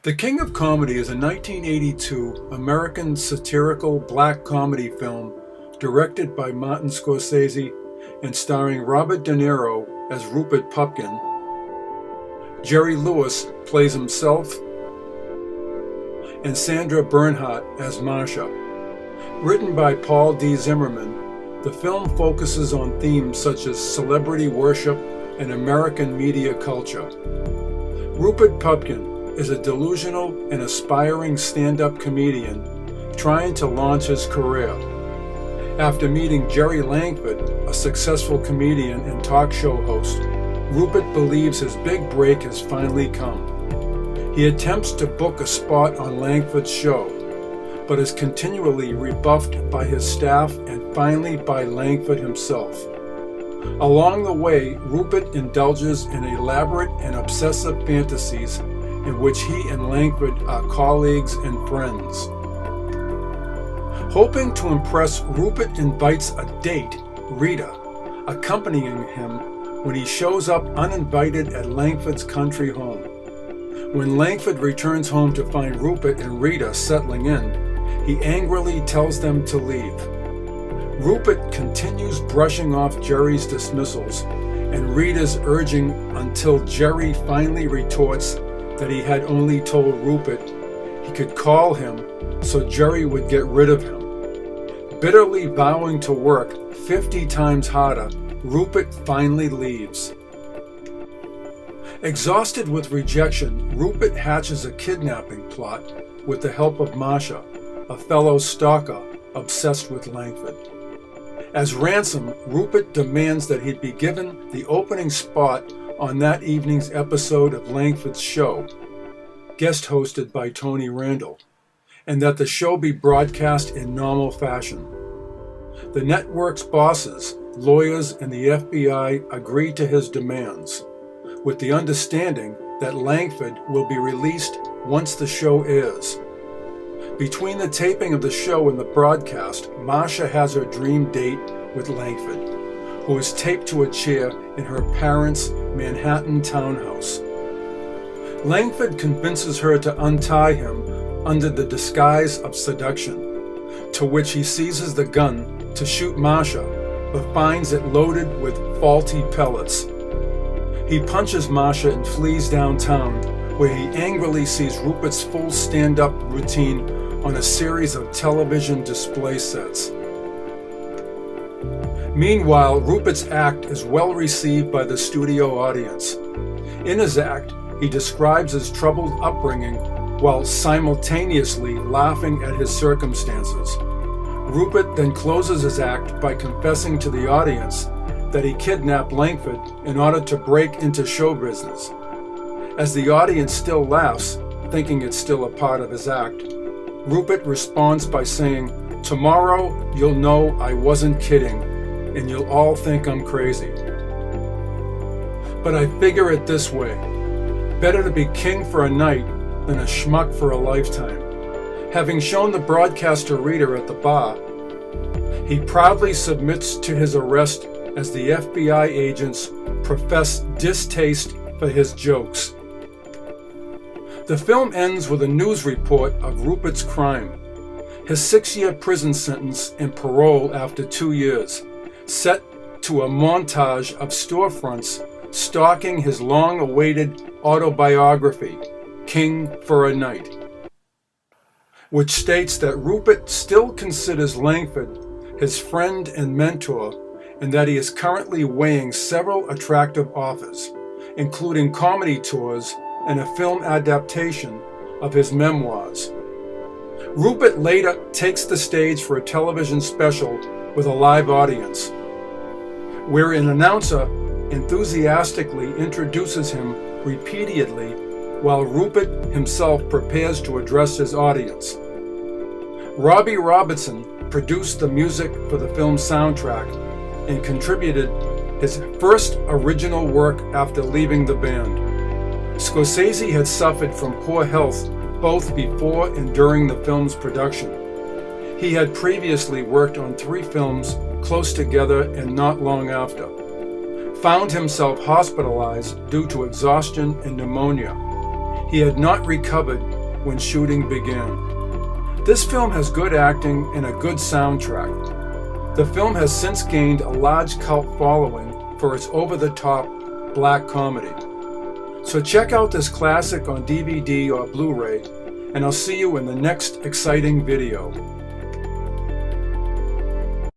The King of Comedy is a 1982 American satirical black comedy film directed by Martin Scorsese and starring Robert De Niro as Rupert Pupkin. Jerry Lewis plays himself, and Sandra Bernhardt as Marcia. Written by Paul D. Zimmerman, the film focuses on themes such as celebrity worship and American media culture. Rupert Pupkin is a delusional and aspiring stand-up comedian trying to launch his career. After meeting Jerry Langford, a successful comedian and talk show host, Rupert believes his big break has finally come. He attempts to book a spot on Langford's show, but is continually rebuffed by his staff and finally by Langford himself. Along the way, Rupert indulges in elaborate and obsessive fantasies in which he and Langford are colleagues and friends. Hoping to impress, Rupert invites a date, Rita, accompanying him when he shows up uninvited at Langford's country home. When Langford returns home to find Rupert and Rita settling in, he angrily tells them to leave. Rupert continues brushing off Jerry's dismissals and Rita's urging until Jerry finally retorts that he had only told Rupert he could call him so Jerry would get rid of him. Bitterly vowing to work 50 times harder, Rupert finally leaves. Exhausted with rejection, Rupert hatches a kidnapping plot with the help of Marcia, a fellow stalker obsessed with Langford. As ransom, Rupert demands that he be given the opening spot on that evening's episode of Langford's show, guest hosted by Tony Randall, and that the show be broadcast in normal fashion. The network's bosses, lawyers, and the FBI agree to his demands, with the understanding that Langford will be released once the show airs. Between the taping of the show and the broadcast, Marcia has her dream date with Langford, who is taped to a chair in her parents' Manhattan townhouse. Langford convinces her to untie him under the disguise of seduction, to which he seizes the gun to shoot Marcia, but finds it loaded with faulty pellets. He punches Marcia and flees downtown, where he angrily sees Rupert's full stand-up routine on a series of television display sets. Meanwhile, Rupert's act is well received by the studio audience. In his act, he describes his troubled upbringing while simultaneously laughing at his circumstances. Rupert then closes his act by confessing to the audience that he kidnapped Langford in order to break into show business. As the audience still laughs, thinking it's still a part of his act, Rupert responds by saying, "Tomorrow you'll know I wasn't kidding, and you'll all think I'm crazy. But I figure it this way. Better to be king for a night than a schmuck for a lifetime." Having shown the broadcaster Rita at the bar, he proudly submits to his arrest as the FBI agents profess distaste for his jokes. The film ends with a news report of Rupert's crime, his 6-year prison sentence and parole after 2 years, set to a montage of storefronts stalking his long-awaited autobiography, King for a Night, which states that Rupert still considers Langford his friend and mentor, and that he is currently weighing several attractive offers, including comedy tours and a film adaptation of his memoirs. Rupert later takes the stage for a television special with a live audience, where an announcer enthusiastically introduces him repeatedly while Rupert himself prepares to address his audience. Robbie Robertson produced the music for the film's soundtrack and contributed his first original work after leaving the band. Scorsese had suffered from poor health both before and during the film's production. He had previously worked on 3 films close together and not long after. Found himself hospitalized due to exhaustion and pneumonia. he had not recovered when shooting began. This film has good acting and a good soundtrack. The film has since gained a large cult following for its over-the-top black comedy. So check out this classic on DVD or Blu-ray, and I'll see you in the next exciting video.